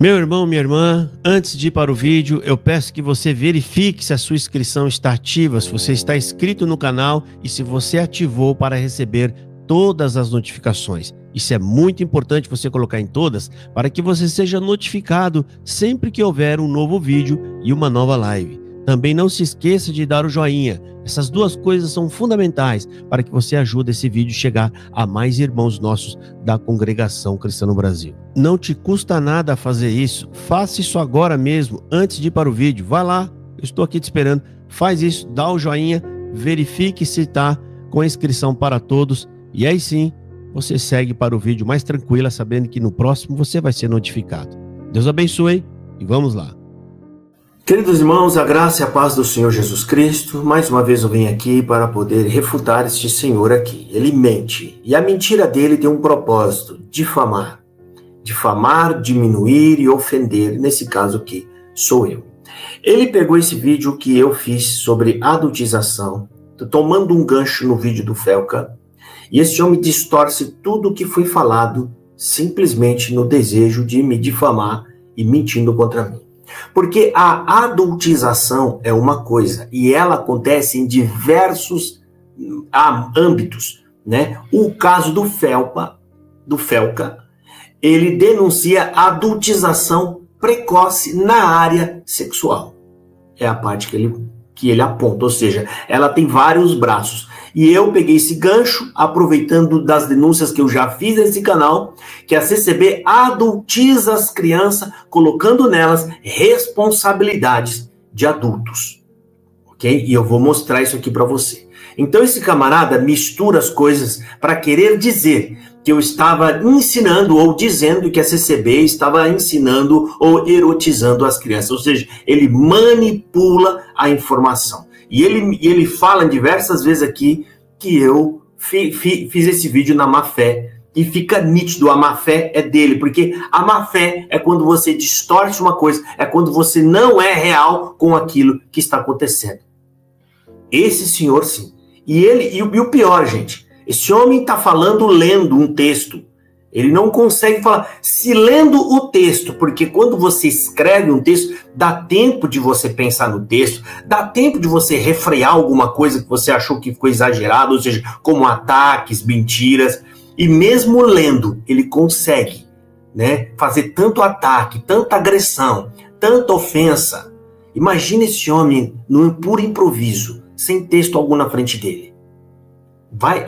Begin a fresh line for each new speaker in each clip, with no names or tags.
Meu irmão, minha irmã, antes de ir para o vídeo, eu peço que você verifique se a sua inscrição está ativa, se você está inscrito no canal e se você ativou para receber todas as notificações. Isso é muito importante você colocar em todas para que você seja notificado sempre que houver um novo vídeo e uma nova live. Também não se esqueça de dar o joinha. Essas duas coisas são fundamentais para que você ajude esse vídeo a chegar a mais irmãos nossos da Congregação Cristã no Brasil. Não te custa nada fazer isso. Faça isso agora mesmo, antes de ir para o vídeo. Vai lá, eu estou aqui te esperando. Faz isso, dá o joinha, verifique se está com a inscrição para todos. E aí sim, você segue para o vídeo mais tranquila, sabendo que no próximo você vai ser notificado. Deus abençoe e vamos lá.
Queridos irmãos, a graça e a paz do Senhor Jesus Cristo, mais uma vez eu venho aqui para poder refutar este senhor aqui. Ele mente, e a mentira dele tem um propósito: difamar. Difamar, diminuir e ofender, nesse caso aqui, sou eu. Ele pegou esse vídeo que eu fiz sobre adultização, tomando um gancho no vídeo do Felca, e esse homem distorce tudo o que foi falado, simplesmente no desejo de me difamar e mentindo contra mim. Porque a adultização é uma coisa e ela acontece em diversos âmbitos, né? O caso do Felca, ele denuncia adultização precoce na área sexual. É a parte que ele aponta, ou seja, ela tem vários braços. E eu peguei esse gancho, aproveitando das denúncias que eu já fiz nesse canal, que a CCB adultiza as crianças, colocando nelas responsabilidades de adultos. Ok? E eu vou mostrar isso aqui para você. Então esse camarada mistura as coisas para querer dizer que eu estava ensinando ou dizendo que a CCB estava ensinando ou erotizando as crianças. Ou seja, ele manipula a informação. E ele fala diversas vezes aqui que eu fiz esse vídeo na má fé. E fica nítido, a má fé é dele. Porque a má fé é quando você distorce uma coisa, é quando você não é real com aquilo que está acontecendo. Esse senhor sim. E o pior, gente, esse homem está falando lendo um texto. Ele não consegue falar, se lendo o texto, porque quando você escreve um texto, dá tempo de você pensar no texto, dá tempo de você refrear alguma coisa que você achou que ficou exagerado, ou seja, como ataques, mentiras, e mesmo lendo, ele consegue, né, fazer tanto ataque, tanta agressão, tanta ofensa. Imagina esse homem no puro improviso, sem texto algum na frente dele.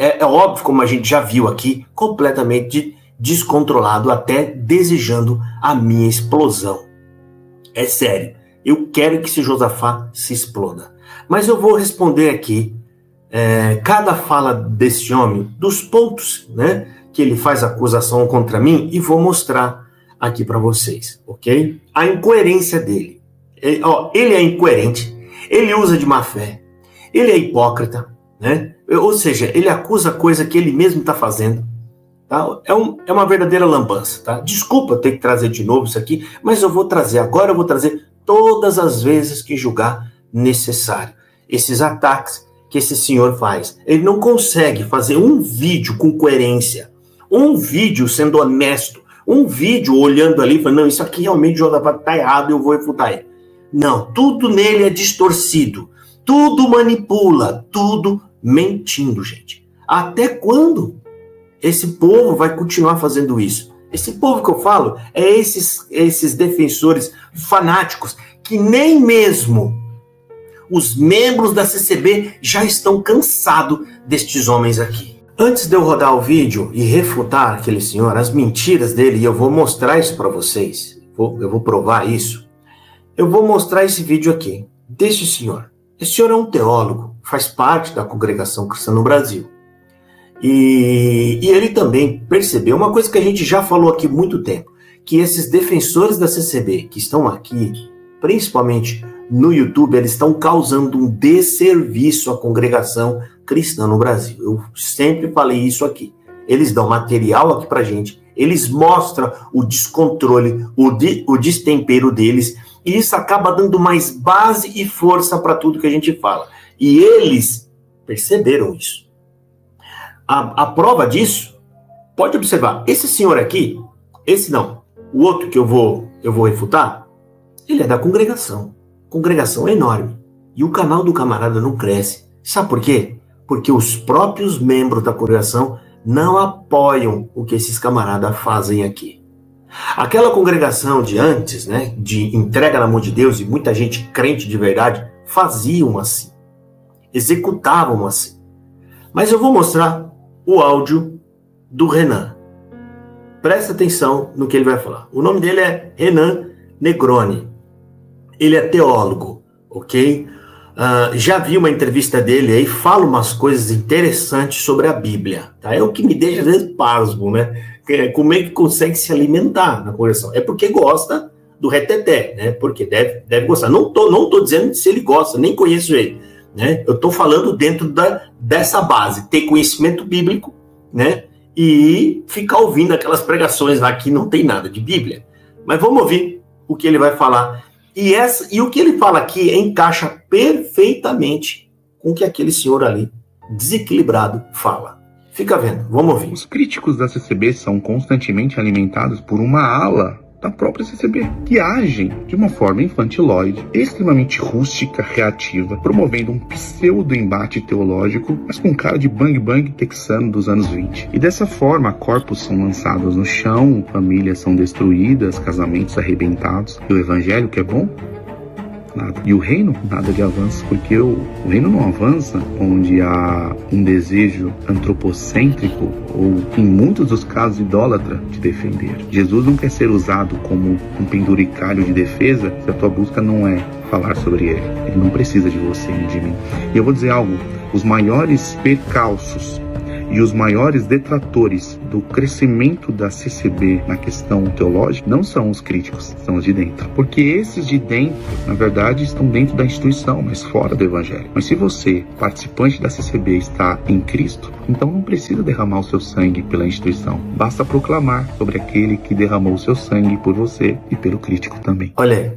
É óbvio, como a gente já viu aqui, completamente descontrolado, até desejando a minha explosão. É sério, eu quero que esse Josafá se exploda. Mas eu vou responder aqui cada fala desse homem, dos pontos, né, que ele faz acusação contra mim, e vou mostrar aqui para vocês, ok? A incoerência dele. Ele é incoerente, ele usa de má fé, ele é hipócrita, né? Ou seja, ele acusa coisa que ele mesmo está fazendo. Tá? É uma verdadeira lambança. Tá? Desculpa ter que trazer de novo isso aqui, mas eu vou trazer agora, eu vou trazer todas as vezes que julgar necessário. Esses ataques que esse senhor faz. Ele não consegue fazer um vídeo com coerência, um vídeo sendo honesto, um vídeo olhando ali e falando, não, isso aqui realmente está errado, eu vou refutar ele. Não, tudo nele é distorcido, tudo manipula, tudo mentindo, gente. Até quando esse povo vai continuar fazendo isso? Esse povo que eu falo é esses defensores fanáticos que nem mesmo os membros da CCB já estão cansados destes homens aqui. Antes de eu rodar o vídeo e refutar aquele senhor, as mentiras dele, e eu vou mostrar isso para vocês, eu vou provar isso, eu vou mostrar esse vídeo aqui, deste senhor. Esse senhor é um teólogo, faz parte da Congregação Cristã no Brasil. E ele também percebeu uma coisa que a gente já falou aqui há muito tempo, que esses defensores da CCB que estão aqui, principalmente no YouTube, eles estão causando um desserviço à Congregação Cristã no Brasil. Eu sempre falei isso aqui. Eles dão material aqui pra gente, eles mostram o descontrole, o destempero deles, e isso acaba dando mais base e força para tudo que a gente fala. E eles perceberam isso. A prova disso, pode observar, esse senhor aqui, esse não, o outro que eu vou eu vou refutar? Ele é da congregação. Congregação é enorme. E o canal do camarada não cresce. Sabe por quê? Porque os próprios membros da congregação não apoiam o que esses camaradas fazem aqui. Aquela congregação de antes, né, de entrega na mão de Deus, e muita gente crente de verdade, faziam assim. Executavam assim. Mas eu vou mostrar o áudio do Renan. Presta atenção no que ele vai falar. O nome dele é Renan Negroni. Ele é teólogo, ok? Já vi uma entrevista dele aí, fala umas coisas interessantes sobre a Bíblia, tá? É o que me deixa às vezes pasmo, né? Como é que consegue se alimentar na congregação? É porque gosta do reteté, né? Porque deve gostar. Não tô dizendo se ele gosta, nem conheço ele, né? Eu tô falando dentro dessa base, ter conhecimento bíblico, né? E ficar ouvindo aquelas pregações lá que não tem nada de Bíblia. Mas vamos ouvir o que ele vai falar. E o que ele fala aqui encaixa perfeitamente com o que aquele senhor ali, desequilibrado, fala. Fica vendo, vamos ouvir.
Os críticos da CCB são constantemente alimentados por uma ala da própria CCB, que agem de uma forma infantiloide, extremamente rústica, reativa, promovendo um pseudo-embate teológico, mas com cara de bang-bang texano dos anos 20. E dessa forma, corpos são lançados no chão, famílias são destruídas, casamentos arrebentados. E o evangelho, que é bom? Nada. E o reino? Nada de avanço, porque o reino não avança onde há um desejo antropocêntrico ou, em muitos dos casos, idólatra de defender. Jesus não quer ser usado como um penduricalho de defesa se a tua busca não é falar sobre ele. Ele não precisa de você e de mim. E eu vou dizer algo, os maiores percalços e os maiores detratores do crescimento da CCB na questão teológica não são os críticos, são os de dentro. Porque esses de dentro, na verdade, estão dentro da instituição, mas fora do evangelho. Mas se você, participante da CCB, está em Cristo, então não precisa derramar o seu sangue pela instituição. Basta proclamar sobre aquele que derramou o seu sangue por você e pelo crítico também.
Olha aí,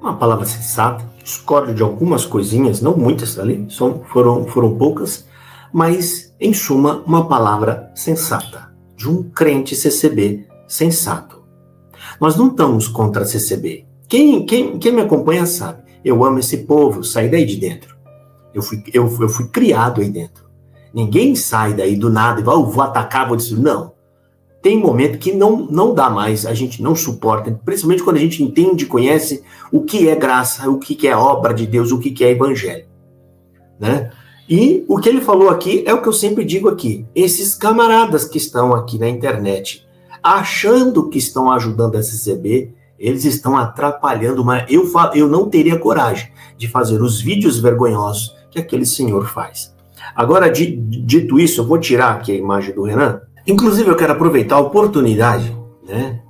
uma palavra sensata, discordo de algumas coisinhas, não muitas ali, foram poucas, mas, em suma, uma palavra sensata, de um crente CCB sensato. Nós não estamos contra a CCB. Quem me acompanha sabe, eu amo esse povo, saí daí de dentro. Eu fui criado aí dentro. Ninguém sai daí do nada e vai, vou atacar, vou dizer, não. Tem momento que não dá mais, a gente não suporta, principalmente quando a gente entende e conhece o que é graça, o que é obra de Deus, o que é evangelho, né? E o que ele falou aqui é o que eu sempre digo aqui. Esses camaradas que estão aqui na internet, achando que estão ajudando a CCB, eles estão atrapalhando. Eu não teria coragem de fazer os vídeos vergonhosos que aquele senhor faz. Agora, dito isso, eu vou tirar aqui a imagem do Renan. Inclusive, eu quero aproveitar a oportunidade, né,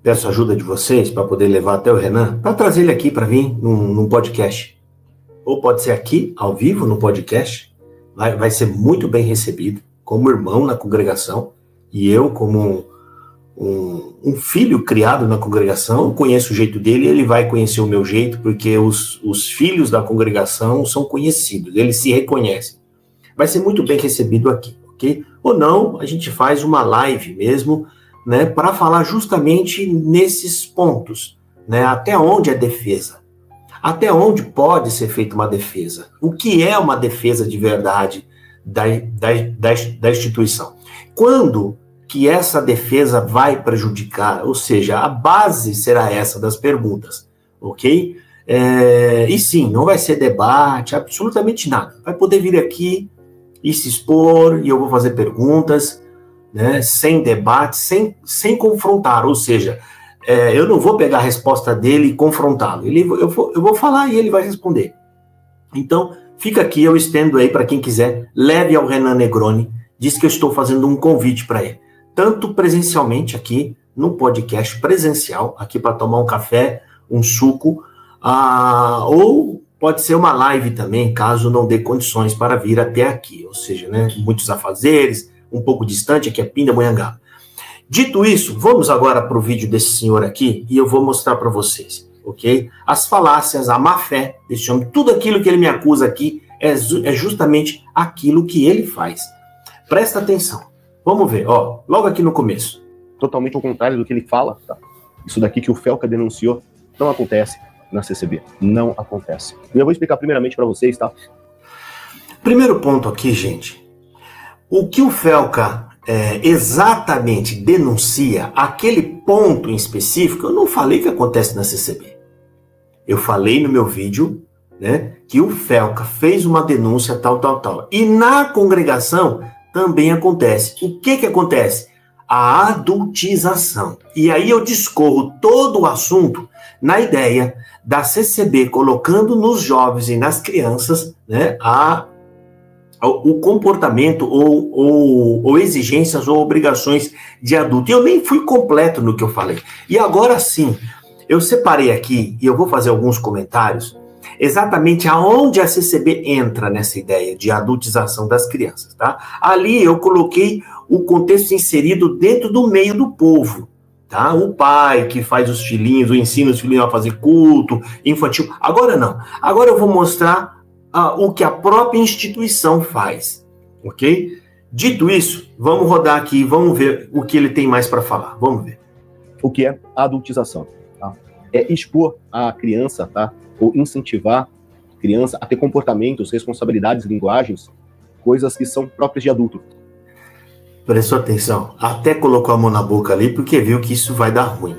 peço a ajuda de vocês para poder levar até o Renan, para trazer ele aqui para vir num podcast. Ou pode ser aqui, ao vivo, no podcast, vai ser muito bem recebido, como irmão na congregação, e eu, como um filho criado na congregação, eu conheço o jeito dele, ele vai conhecer o meu jeito, porque os filhos da congregação são conhecidos, eles se reconhecem. Vai ser muito bem recebido aqui, ok? Ou não, a gente faz uma live mesmo, né, para falar justamente nesses pontos, né, até onde é defesa. Até onde pode ser feita uma defesa? O que é uma defesa de verdade da instituição? Quando que essa defesa vai prejudicar? Ou seja, a base será essa das perguntas, ok? E sim, não vai ser debate, absolutamente nada. Vai poder vir aqui e se expor, e eu vou fazer perguntas, né, sem debate, sem confrontar, ou seja, eu não vou pegar a resposta dele e confrontá-lo. Eu vou falar e ele vai responder. Então, fica aqui, eu estendo aí para quem quiser, leve ao Renan Negroni, diz que eu estou fazendo um convite para ele. Tanto presencialmente aqui, no podcast presencial, aqui para tomar um café, um suco, ou pode ser uma live também, caso não dê condições para vir até aqui. Ou seja, né, muitos afazeres, um pouco distante, aqui é Pindamonhangaba. Dito isso, vamos agora para o vídeo desse senhor aqui e eu vou mostrar para vocês, ok? As falácias, a má fé desse homem, tudo aquilo que ele me acusa aqui é justamente aquilo que ele faz. Presta atenção. Vamos ver, ó, logo aqui no começo.
Totalmente ao contrário do que ele fala, tá? Isso daqui que o Felca denunciou não acontece na CCB. Não acontece. E eu vou explicar primeiramente para vocês, tá?
Primeiro ponto aqui, gente. O que o Felca exatamente denuncia, aquele ponto em específico, eu não falei que acontece na CCB. Eu falei no meu vídeo, né, que o Felca fez uma denúncia tal. E na congregação também acontece. O que acontece? A adultização. E aí eu discorro todo o assunto na ideia da CCB colocando nos jovens e nas crianças, né, o comportamento ou exigências ou obrigações de adulto. E eu nem fui completo no que eu falei. E agora sim, eu separei aqui, e eu vou fazer alguns comentários, exatamente aonde a CCB entra nessa ideia de adultização das crianças, tá? Ali eu coloquei o contexto inserido dentro do meio do povo, tá? O pai que faz os filhinhos, ou ensina os filhinhos a fazer culto infantil. Agora não. Agora eu vou mostrar o que a própria instituição faz, ok? Dito isso, vamos rodar aqui, vamos ver o que ele tem mais para falar. Vamos ver.
O que é a adultização? Tá? É expor a criança, tá? Ou incentivar a criança a ter comportamentos, responsabilidades, linguagens, coisas que são próprias de adulto.
Prestou atenção? Até colocou a mão na boca ali porque viu que isso vai dar ruim.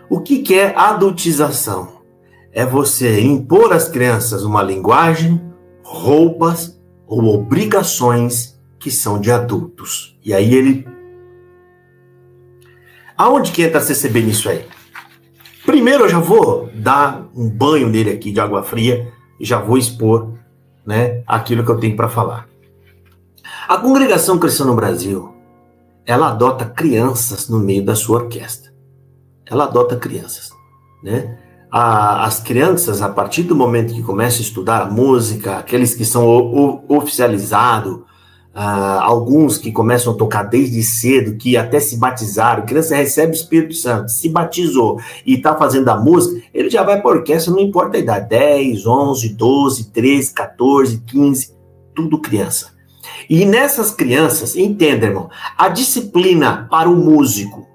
O que é adultização? É você impor às crianças uma linguagem, roupas ou obrigações que são de adultos. E aí ele... Aonde que entra a CCB nisso aí? Primeiro eu já vou dar um banho nele aqui de água fria e já vou expor, né, aquilo que eu tenho para falar. A Congregação Cristã no Brasil, ela adota crianças no meio da sua orquestra. Ela adota crianças, né? As crianças, a partir do momento que começam a estudar a música, aqueles que são oficializados, alguns que começam a tocar desde cedo, que até se batizaram, a criança recebe o Espírito Santo, se batizou e está fazendo a música, ele já vai para a orquestra, não importa a idade, 10, 11, 12, 13, 14, 15, tudo criança. E nessas crianças, entenda, irmão, a disciplina para o músico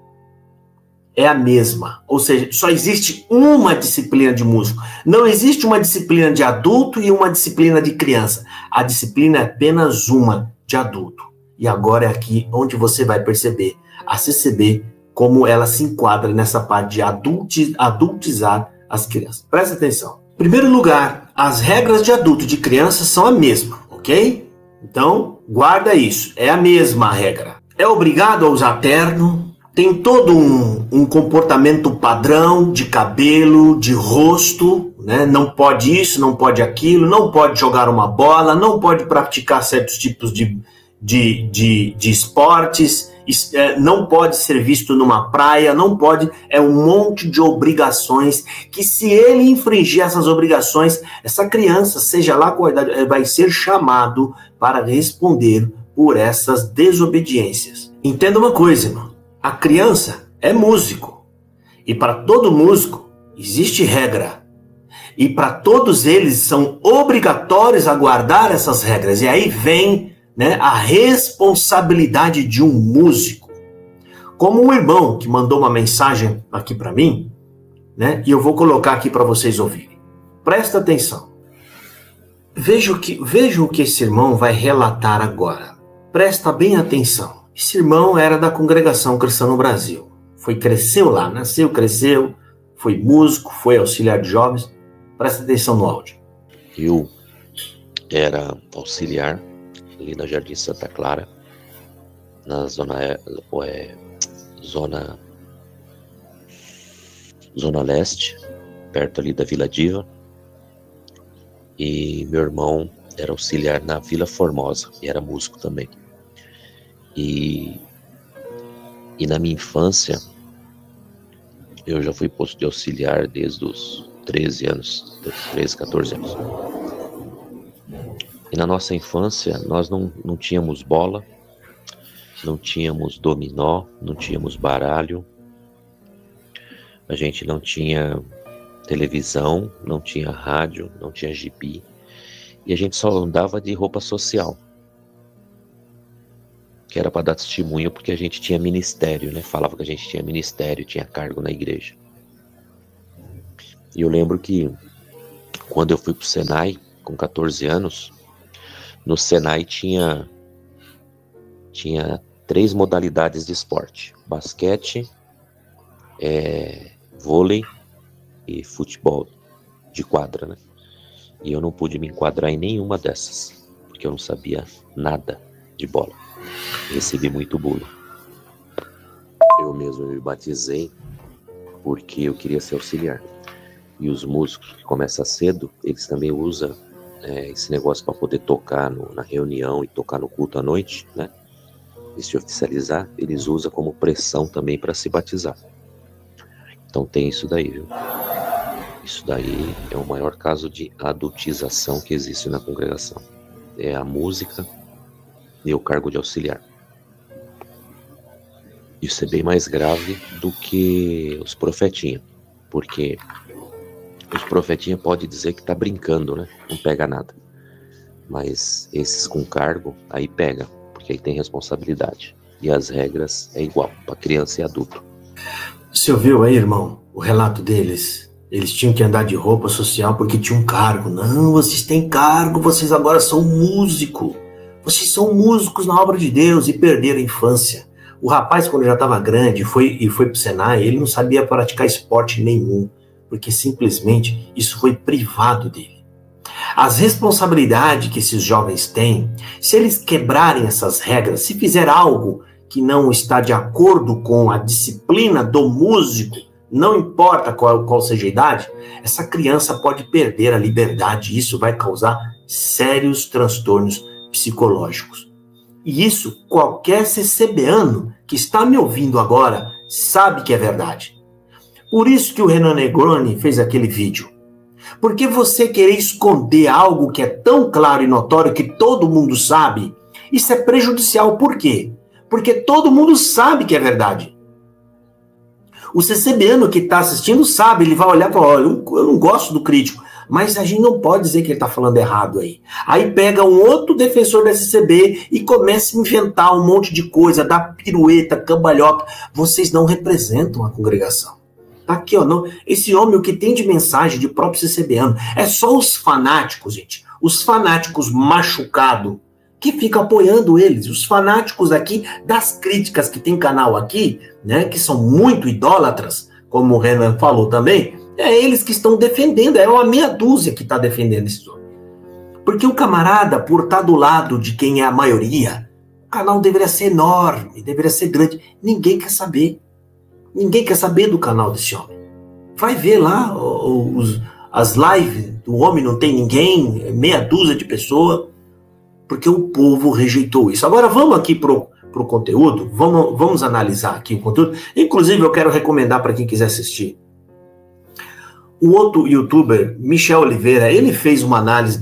é a mesma, ou seja, só existe uma disciplina de músico. Não existe uma disciplina de adulto e uma disciplina de criança. A disciplina é apenas uma de adulto. E agora é aqui onde você vai perceber a CCB, como ela se enquadra nessa parte de adultizar as crianças. Presta atenção. Em primeiro lugar, as regras de adulto e de criança são a mesma, ok? Então, guarda isso. É a mesma regra. É obrigado a usar terno. Tem todo um comportamento padrão de cabelo, de rosto, né? Não pode isso, não pode aquilo, não pode jogar uma bola, não pode praticar certos tipos de esportes, não pode ser visto numa praia, não pode, é um monte de obrigações que se ele infringir essas obrigações, essa criança, seja lá qual idade, vai ser chamado para responder por essas desobediências. Entenda uma coisa, irmão. A criança é músico, e para todo músico existe regra, e para todos eles são obrigatórios a guardar essas regras, e aí vem, né, a responsabilidade de um músico. Como um irmão que mandou uma mensagem aqui para mim, né, e eu vou colocar aqui para vocês ouvirem. Presta atenção. Veja o que esse irmão vai relatar agora. Presta bem atenção. Esse irmão era da Congregação Cristã no Brasil. Cresceu lá, nasceu, cresceu, foi músico, foi auxiliar de jovens. Presta atenção no áudio.
Eu era auxiliar ali na Jardim Santa Clara, na zona leste, perto ali da Vila Diva. E meu irmão era auxiliar na Vila Formosa, e era músico também. E na minha infância, eu já fui posto de auxiliar desde os 13 anos, 13, 14 anos. E na nossa infância, nós não tínhamos bola, não tínhamos dominó, não tínhamos baralho, a gente não tinha televisão, não tinha rádio, não tinha gibi, e a gente só andava de roupa social. que era para dar testemunho, porque a gente tinha ministério, né? Falava que a gente tinha ministério, tinha cargo na igreja. E eu lembro que quando eu fui pro Senai, com 14 anos, no Senai tinha 3 modalidades de esporte: basquete, vôlei e futebol de quadra, né? E eu não pude me enquadrar em nenhuma dessas, porque eu não sabia nada de bola. Recebi muito bullying. Eu mesmo me batizei porque eu queria ser auxiliar. E os músicos que começam cedo, eles também usam esse negócio para poder tocar na reunião e tocar no culto à noite, né? E se oficializar, eles usam como pressão também para se batizar. Então tem isso daí, viu? Isso daí é o maior caso de adultização que existe na congregação. É a música e o cargo de auxiliar. Isso é bem mais grave do que os profetinhas, porque os profetinhas podem dizer que tá brincando, né? Não pega nada. Mas esses com cargo, aí pega, porque aí tem responsabilidade. E as regras é igual para criança e adulto.
Você ouviu aí, irmão, o relato deles? Eles tinham que andar de roupa social porque tinham um cargo. Não, vocês têm cargo, vocês agora são músicos. Vocês são músicos na obra de Deus e perderam a infância. O rapaz, quando já estava grande e foi pro Senai, ele não sabia praticar esporte nenhum, porque simplesmente isso foi privado dele. As responsabilidades que esses jovens têm, se eles quebrarem essas regras, se fizer algo que não está de acordo com a disciplina do músico, não importa qual seja a idade, essa criança pode perder a liberdade e isso vai causar sérios transtornos psicológicos. E isso qualquer CCBano que está me ouvindo agora sabe que é verdade. Por isso que o Renan Negroni fez aquele vídeo. Porque você querer esconder algo que é tão claro e notório que todo mundo sabe, isso é prejudicial. Por quê? Porque todo mundo sabe que é verdade. O CCBano que está assistindo sabe, ele vai olhar e falar, olha, eu não gosto do crítico, mas a gente não pode dizer que ele está falando errado aí. Aí pega um outro defensor da SCB e começa a inventar um monte de coisa, dá pirueta, cambalhota. Vocês não representam a congregação. Tá aqui, ó, não, esse homem, o que tem de mensagem de próprio CCBano, é só os fanáticos, gente, os fanáticos machucados, que ficam apoiando eles, os fanáticos aqui das críticas que tem canal aqui, né, que são muito idólatras, como o Renan falou também, é eles que estão defendendo, é uma meia dúzia que está defendendo esse homem. Porque o camarada, por estar do lado de quem é a maioria, o canal deveria ser enorme, deveria ser grande, ninguém quer saber. Ninguém quer saber do canal desse homem. Vai ver lá as lives do homem, não tem ninguém, meia dúzia de pessoas, porque o povo rejeitou isso. Agora vamos aqui pro conteúdo, vamos analisar aqui o conteúdo. Inclusive eu quero recomendar para quem quiser assistir. O outro youtuber, Michel Oliveira, ele fez uma análise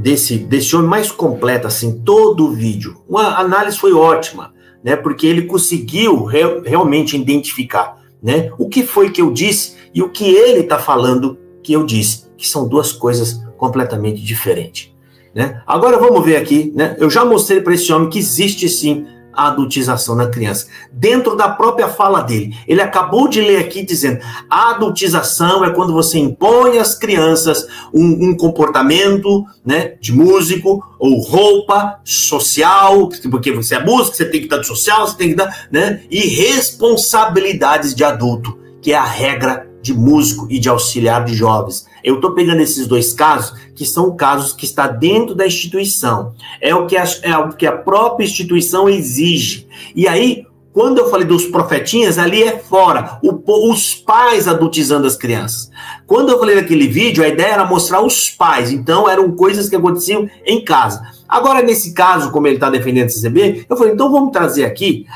desse homem mais completa, assim, todo o vídeo. Uma análise foi ótima, né, porque ele conseguiu realmente identificar, né, o que foi que eu disse e o que ele está falando que eu disse, que são duas coisas completamente diferentes. Né? Agora vamos ver aqui, né? Eu já mostrei para esse homem que existe sim a adultização na criança, dentro da própria fala dele. Ele acabou de ler aqui dizendo, a adultização é quando você impõe às crianças um comportamento, né, de músico, ou roupa social, porque você é músico, você tem que estar de social, você tem que dar, né, e responsabilidades de adulto, que é a regra de músico e de auxiliar de jovens. Eu estou pegando esses dois casos, que são casos que está dentro da instituição. É o que a própria instituição exige. E aí, quando eu falei dos profetinhas, ali é fora. Os pais adultizando as crianças. Quando eu falei daquele vídeo, a ideia era mostrar os pais. Então, eram coisas que aconteciam em casa. Agora, nesse caso, como ele está defendendo o CCB, eu falei, então vamos trazer aqui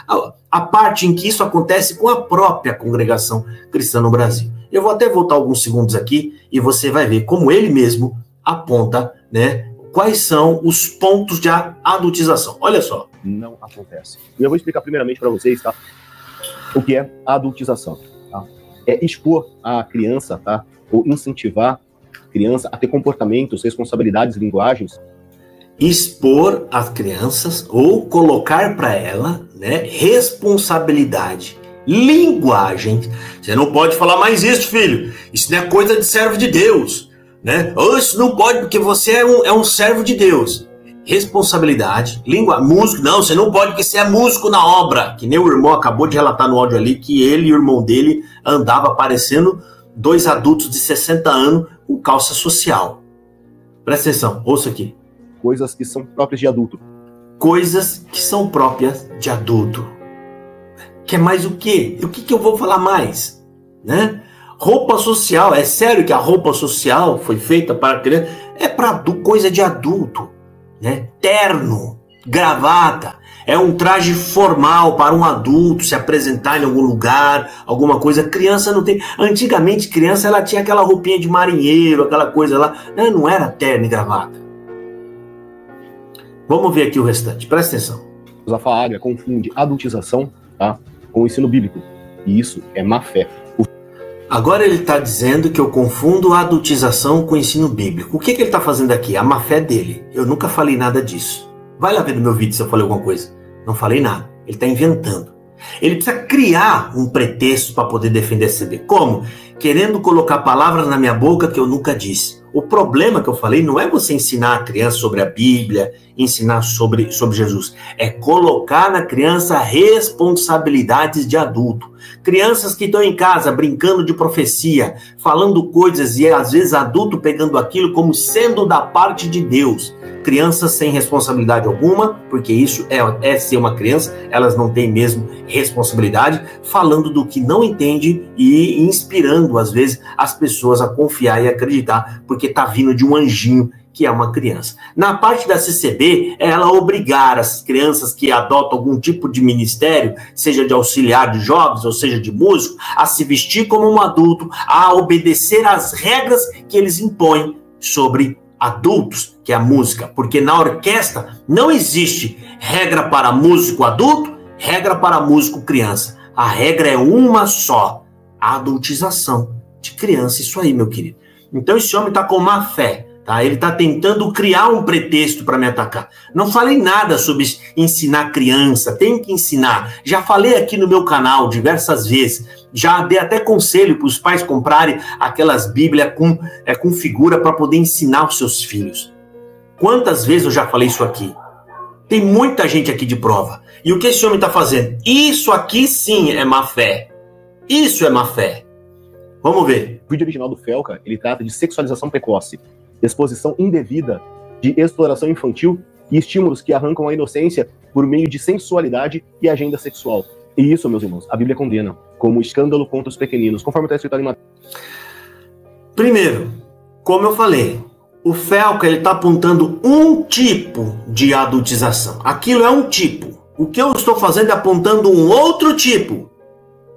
a parte em que isso acontece com a própria congregação cristã no Brasil. Eu vou até voltar alguns segundos aqui e você vai ver como ele mesmo aponta, né, quais são os pontos de adultização. Olha só.
Não acontece. E eu vou explicar primeiramente para vocês, tá, o que é a adultização. Tá? É expor a criança, tá, ou incentivar a criança a ter comportamentos, responsabilidades, linguagens,
expor as crianças ou colocar para ela, né, responsabilidade, linguagem. Você não pode falar mais isso, filho. Isso não é coisa de servo de Deus, né? Ou isso não pode porque você é um servo de Deus. Responsabilidade, músico, não, você não pode porque você é músico na obra. Que nem o irmão acabou de relatar no áudio ali que ele e o irmão dele andava parecendo dois adultos de 60 anos com calça social. Presta atenção, ouça aqui.
Coisas que são próprias de adulto.
Coisas que são próprias de adulto. Quer mais o quê? O que eu vou falar mais? Né? Roupa social, é sério que a roupa social foi feita para criança? É para coisa de adulto. Né? Terno, gravata, é um traje formal para um adulto se apresentar em algum lugar, alguma coisa. Criança não tem. Antigamente, criança ela tinha aquela roupinha de marinheiro, aquela coisa lá. Não era terno e gravata. Vamos ver aqui o restante, presta atenção.
Josafá Agra confunde adultização, tá, com o ensino bíblico. E isso é má fé.
Agora ele está dizendo que eu confundo a adultização com o ensino bíblico. O que ele está fazendo aqui? A má fé dele. Eu nunca falei nada disso. Vai lá ver no meu vídeo se eu falei alguma coisa. Não falei nada. Ele está inventando. Ele precisa criar um pretexto para poder defender a CB. Como? Querendo colocar palavras na minha boca que eu nunca disse. O problema que eu falei não é você ensinar a criança sobre a Bíblia, ensinar sobre Jesus. É colocar na criança responsabilidades de adulto. Crianças que estão em casa brincando de profecia, falando coisas e às vezes adulto pegando aquilo como sendo da parte de Deus. Crianças sem responsabilidade alguma, porque isso é ser uma criança, elas não têm mesmo responsabilidade, falando do que não entende e inspirando às vezes as pessoas a confiar e acreditar, porque está vindo de um anjinho que é uma criança. Na parte da CCB, é ela obrigar as crianças que adotam algum tipo de ministério, seja de auxiliar de jovens, ou seja de músico, a se vestir como um adulto, a obedecer às regras que eles impõem sobre adultos, que é a música. Porque na orquestra não existe regra para músico adulto, regra para músico criança. A regra é uma só, a adultização de criança. Isso aí, meu querido. Então esse homem está com má fé. Tá? Ele está tentando criar um pretexto para me atacar. Não falei nada sobre ensinar criança, tem que ensinar. Já falei aqui no meu canal diversas vezes. Já dei até conselho para os pais comprarem aquelas bíblias com figura para poder ensinar os seus filhos. Quantas vezes eu já falei isso aqui? Tem muita gente aqui de prova. E o que esse homem está fazendo? Isso aqui sim é má fé. Isso é má fé. Vamos ver.
O vídeo original do Felca, ele trata de sexualização precoce, exposição indevida de exploração infantil e estímulos que arrancam a inocência por meio de sensualidade e agenda sexual. E isso, meus irmãos, a Bíblia condena como escândalo contra os pequeninos, conforme está escrito ali em Mateus.
Primeiro, como eu falei, o Felca ele está apontando um tipo de adultização. Aquilo é um tipo. O que eu estou fazendo é apontando um outro tipo,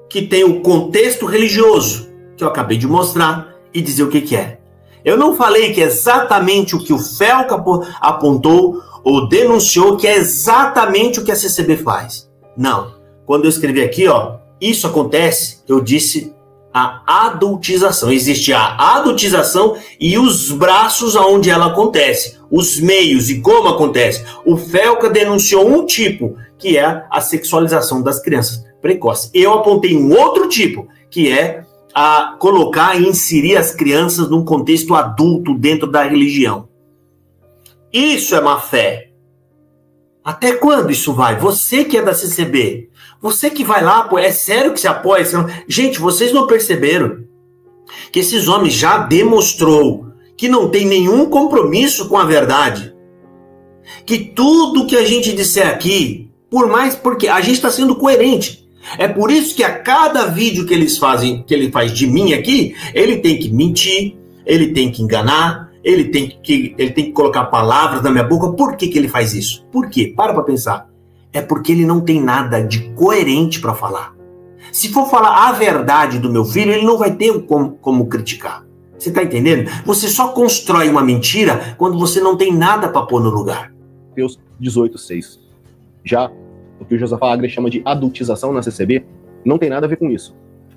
que tem o contexto religioso, que eu acabei de mostrar e dizer o que é. Eu não falei que é exatamente o que o Felca apontou ou denunciou, que é exatamente o que a CCB faz. Não. Quando eu escrevi aqui, ó, isso acontece, eu disse a adultização. Existe a adultização e os braços aonde ela acontece, os meios e como acontece. O Felca denunciou um tipo, que é a sexualização das crianças precoces. Eu apontei um outro tipo, que é a colocar e inserir as crianças num contexto adulto dentro da religião. Isso é má fé. Até quando isso vai? Você que é da CCB, você que vai lá, é sério que se apoia? Gente, vocês não perceberam que esses homens já demonstrou que não tem nenhum compromisso com a verdade? Que tudo que a gente disser aqui, porque a gente está sendo coerente. É por isso que a cada vídeo que eles fazem, que ele faz de mim aqui, ele tem que mentir, ele tem que enganar, ele tem que colocar palavras na minha boca. Por que ele faz isso? Por quê? Para pensar. É porque ele não tem nada de coerente para falar. Se for falar a verdade do meu filho, ele não vai ter como criticar. Você está entendendo? Você só constrói uma mentira quando você não tem nada para pôr no lugar.
Mateus 18:6. Já o que o Josafá Agra chama de adultização na CCB não tem nada a ver com isso.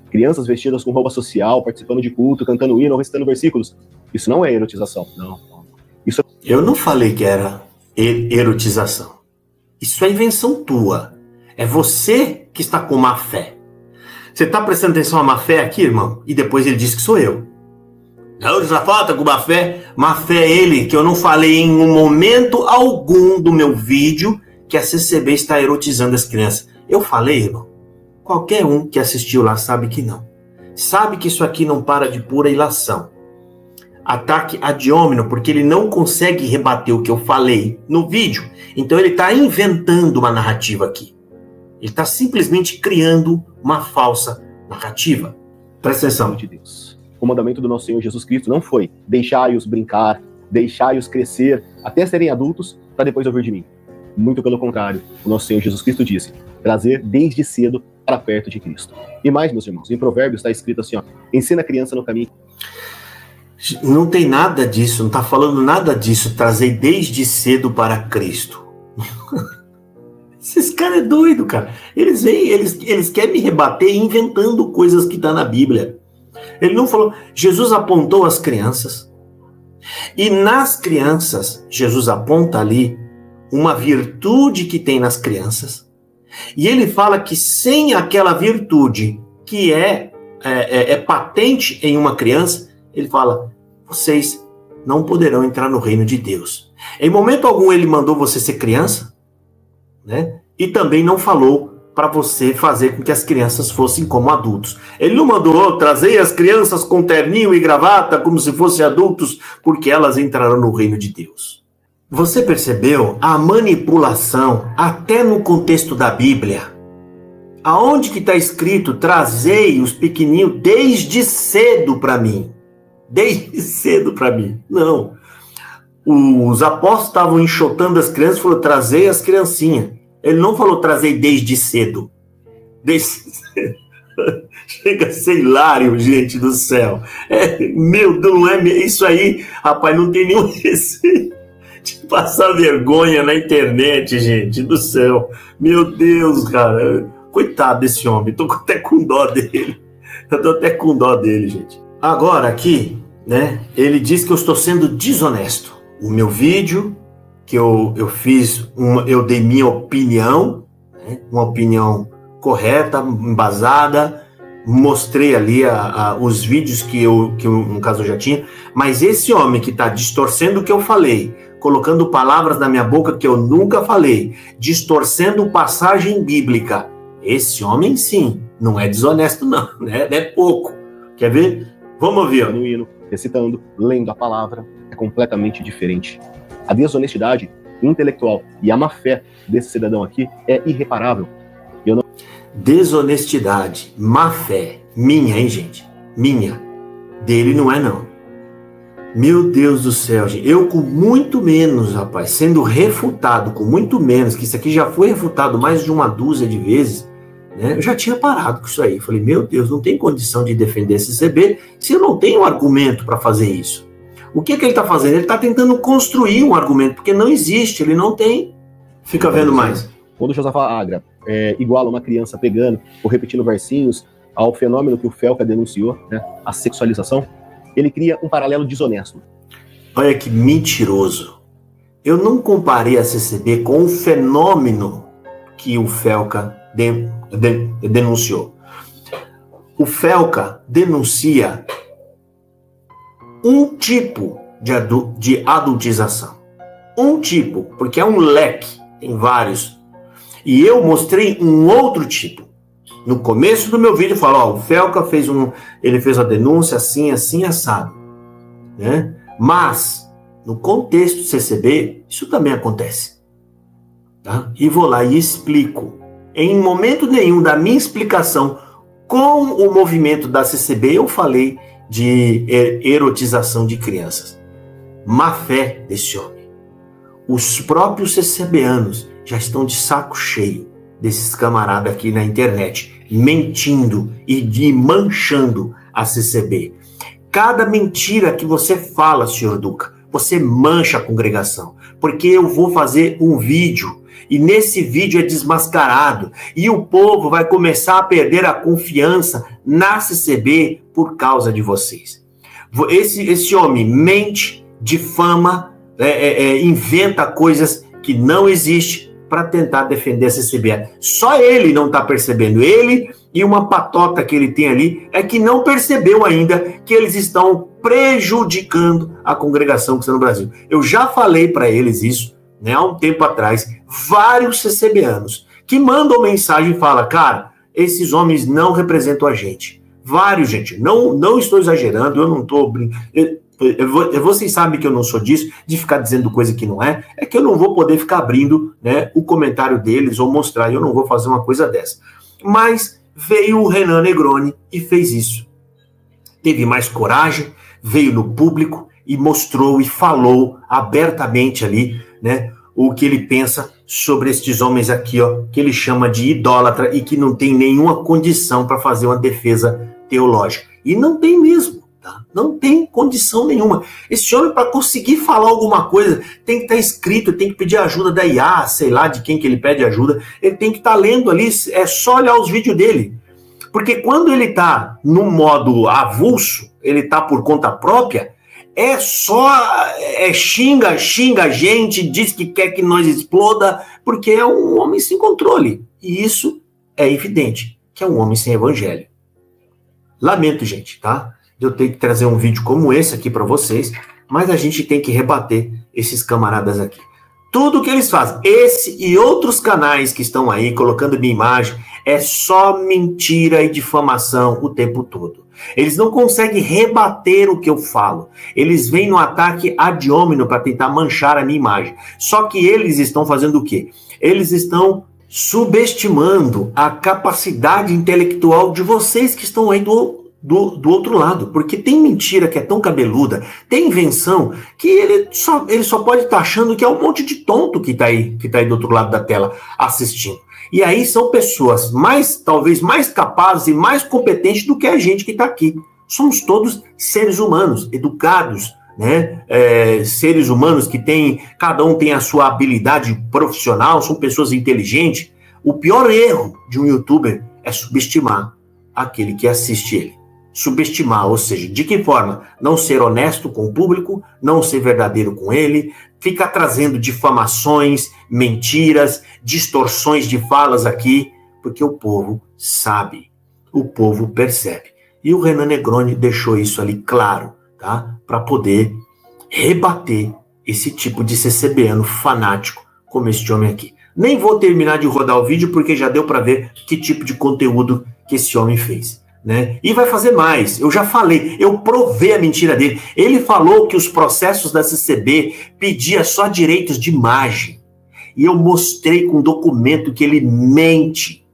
Crianças vestidas com roupa social, participando de culto, cantando hino ou recitando versículos. Isso não é erotização. Não. Isso...
Eu não falei que era. erotização. Isso é invenção tua. É você que está com má fé. Você está prestando atenção à má fé aqui, irmão? E depois ele diz que sou eu. Não, já falta com má fé. Má fé é ele, que eu não falei em um momento algum do meu vídeo que a CCB está erotizando as crianças. Eu falei, irmão. Qualquer um que assistiu lá sabe que não. Sabe que isso aqui não para de pura ilação. Ataque ad hominem, porque ele não consegue rebater o que eu falei no vídeo. Então ele está inventando uma narrativa aqui. Ele está simplesmente criando uma falsa narrativa. Presta atenção.
De Deus. O mandamento do nosso Senhor Jesus Cristo não foi deixai-os brincar, deixai-os crescer até serem adultos para depois ouvir de mim. Muito pelo contrário, o nosso Senhor Jesus Cristo disse, trazer desde cedo para perto de Cristo. E mais, meus irmãos, em Provérbios está escrito assim, ó, ensina a criança no caminho.
Não tem nada disso, não está falando nada disso, trazer desde cedo para Cristo. Esses caras é doido, cara. Eles querem me rebater inventando coisas que estão na Bíblia. Ele não falou, Jesus apontou as crianças, e nas crianças, Jesus aponta ali uma virtude que tem nas crianças, e ele fala que sem aquela virtude que é patente em uma criança, ele fala, vocês não poderão entrar no reino de Deus. Em momento algum ele mandou você ser criança, né? E também não falou para você fazer com que as crianças fossem como adultos. Ele não mandou trazer as crianças com terninho e gravata como se fossem adultos, porque elas entrarão no reino de Deus. Você percebeu a manipulação até no contexto da Bíblia? Aonde que está escrito, trazei os pequenininhos desde cedo para mim? Desde cedo para mim. Não. Os apóstolos estavam enxotando as crianças e falou, trazei as criancinhas. Ele não falou trazer desde cedo. Desde cedo. Chega a ser hilário, gente do céu. Meu Deus, não é isso aí, rapaz, não tem nenhum receio de passar vergonha na internet, gente do céu. Meu Deus, cara. Coitado desse homem, tô até com dó dele. Eu tô até com dó dele, gente. Agora aqui, né, ele diz que eu estou sendo desonesto. O meu vídeo, que eu fiz, eu dei minha opinião, né, uma opinião correta, embasada, mostrei ali os vídeos que eu, no caso, eu já tinha, mas esse homem que está distorcendo o que eu falei, colocando palavras na minha boca que eu nunca falei, distorcendo passagem bíblica, esse homem sim, não é desonesto não, né? É pouco. Quer ver? Vamos ouvir.
No hino, recitando, lendo a palavra, é completamente diferente. A desonestidade intelectual e a má fé desse cidadão aqui é irreparável.
Desonestidade, má fé, minha, hein, gente? Minha. Dele não é, não. Meu Deus do céu, gente. Eu com muito menos, rapaz, sendo refutado com muito menos, que isso aqui já foi refutado mais de uma dúzia de vezes, né? Eu já tinha parado com isso aí. Falei, meu Deus, não tem condição de defender esse CB se eu não tenho argumento para fazer isso. O que ele está fazendo? Ele está tentando construir um argumento, porque não existe, ele não tem. Fica vendo mais.
Quando Josafá Agra iguala uma criança pegando ou repetindo versinhos ao fenômeno que o Felca denunciou, né, a sexualização, ele cria um paralelo desonesto.
Olha que mentiroso. Eu não comparei a CCB com o fenômeno que o Felca denunciou. O Felca denuncia um tipo de adultização. Um tipo, porque é um leque, tem vários. E eu mostrei um outro tipo. No começo do meu vídeo eu falo, ó, o Felca ele fez a denúncia assim, assim, assado. Né? Mas, no contexto do CCB, isso também acontece. Tá? E vou lá e explico. Em momento nenhum da minha explicação com o movimento da CCB, eu falei de erotização de crianças. Má fé desse homem. Os próprios CCBanos já estão de saco cheio desses camaradas aqui na internet, mentindo e manchando a CCB. Cada mentira que você fala, senhor Duca, você mancha a congregação, porque eu vou fazer um vídeo, e nesse vídeo é desmascarado, e o povo vai começar a perder a confiança na CCB por causa de vocês. Esse homem mente, difama, inventa coisas que não existe para tentar defender a CCB. Só ele não está percebendo. Ele e uma patota que ele tem ali é que não percebeu ainda que eles estão prejudicando a congregação cristã no Brasil. Eu já falei para eles isso, né, há um tempo atrás, vários CCBanos que mandam mensagem e falam, cara, esses homens não representam a gente. Vários, gente, não estou exagerando, eu não estou... Vocês sabem que eu não sou disso, de ficar dizendo coisa que não é que eu não vou poder ficar abrindo, né, o comentário deles ou mostrar, eu não vou fazer uma coisa dessa. Mas veio o Renan Negroni e fez isso. Teve mais coragem, veio no público e mostrou e falou abertamente ali, né, o que ele pensa sobre estes homens aqui, ó, que ele chama de idólatra e que não tem nenhuma condição para fazer uma defesa teológica. E não tem mesmo. Não tem condição nenhuma. Esse homem, para conseguir falar alguma coisa, tem que estar escrito, tem que pedir ajuda da IA, sei lá de quem que ele pede ajuda, ele tem que estar lendo ali, é só olhar os vídeos dele. Porque quando ele está no modo avulso, ele está por conta própria, xinga a gente, diz que quer que nós exploda, porque é um homem sem controle. E isso é evidente, que é um homem sem evangelho. Lamento, gente, tá? Eu tenho que trazer um vídeo como esse aqui para vocês, mas a gente tem que rebater esses camaradas aqui. Tudo que eles fazem, esse e outros canais que estão aí colocando minha imagem, é só mentira e difamação o tempo todo. Eles não conseguem rebater o que eu falo. Eles vêm no ataque ad hominem para tentar manchar a minha imagem. Só que eles estão fazendo o quê? Eles estão subestimando a capacidade intelectual de vocês que estão aí do outro lado, porque tem mentira que é tão cabeluda, tem invenção, que ele só pode estar achando que é um monte de tonto que está aí do outro lado da tela assistindo. E aí são pessoas talvez mais capazes e mais competentes do que a gente que está aqui. Somos todos seres humanos, educados, né? Seres humanos que cada um tem a sua habilidade profissional, são pessoas inteligentes. O pior erro de um youtuber é subestimar aquele que assiste ele. Subestimar, ou seja, de que forma? Não ser honesto com o público, não ser verdadeiro com ele, ficar trazendo difamações, mentiras, distorções de falas aqui, porque o povo sabe, o povo percebe. E o Renan Negroni deixou isso ali claro, tá? Para poder rebater esse tipo de CCBano fanático como este homem aqui. Nem vou terminar de rodar o vídeo porque já deu para ver que tipo de conteúdo que esse homem fez, né? E vai fazer mais. Eu já falei, eu provei a mentira dele. Ele falou que os processos da CCB pediam só direitos de imagem. E eu mostrei com documento que ele mente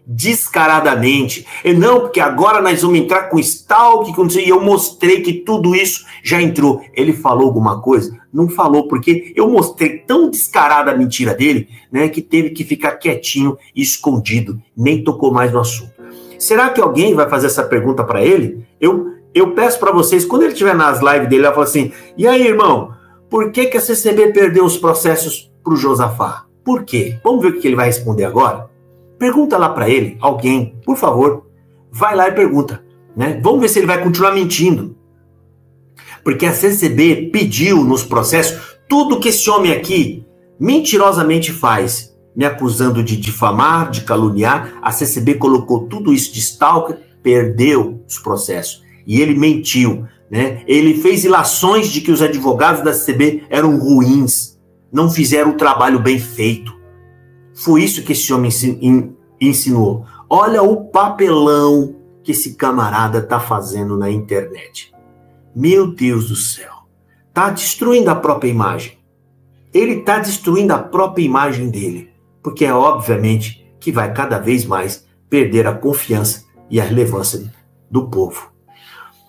descaradamente. Não, porque agora nós vamos entrar com stalk, e eu mostrei que tudo isso já entrou. Ele falou alguma coisa? Não falou, porque eu mostrei tão descarada a mentira dele, né, que teve que ficar quietinho e escondido, nem tocou mais no assunto. Será que alguém vai fazer essa pergunta para ele? Eu peço para vocês, quando ele estiver nas lives dele, ele vai falar assim, e aí, irmão, por que a CCB perdeu os processos para o Josafá? Por quê? Vamos ver o que ele vai responder agora? Pergunta lá para ele, alguém, por favor, vai lá e pergunta, né? Vamos ver se ele vai continuar mentindo. Porque a CCB pediu nos processos tudo que esse homem aqui mentirosamente faz, me acusando de difamar, de caluniar. A CCB colocou tudo isso de stalker, perdeu os processos. E ele mentiu, né? Ele fez ilações de que os advogados da CCB eram ruins, não fizeram o trabalho bem feito. Foi isso que esse homem insinuou. Olha o papelão que esse camarada está fazendo na internet. Meu Deus do céu. Está destruindo a própria imagem. Ele está destruindo a própria imagem dele. Porque é obviamente que vai cada vez mais perder a confiança e a relevância do povo.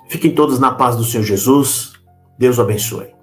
Fiquem todos na paz do Senhor Jesus. Deus o abençoe.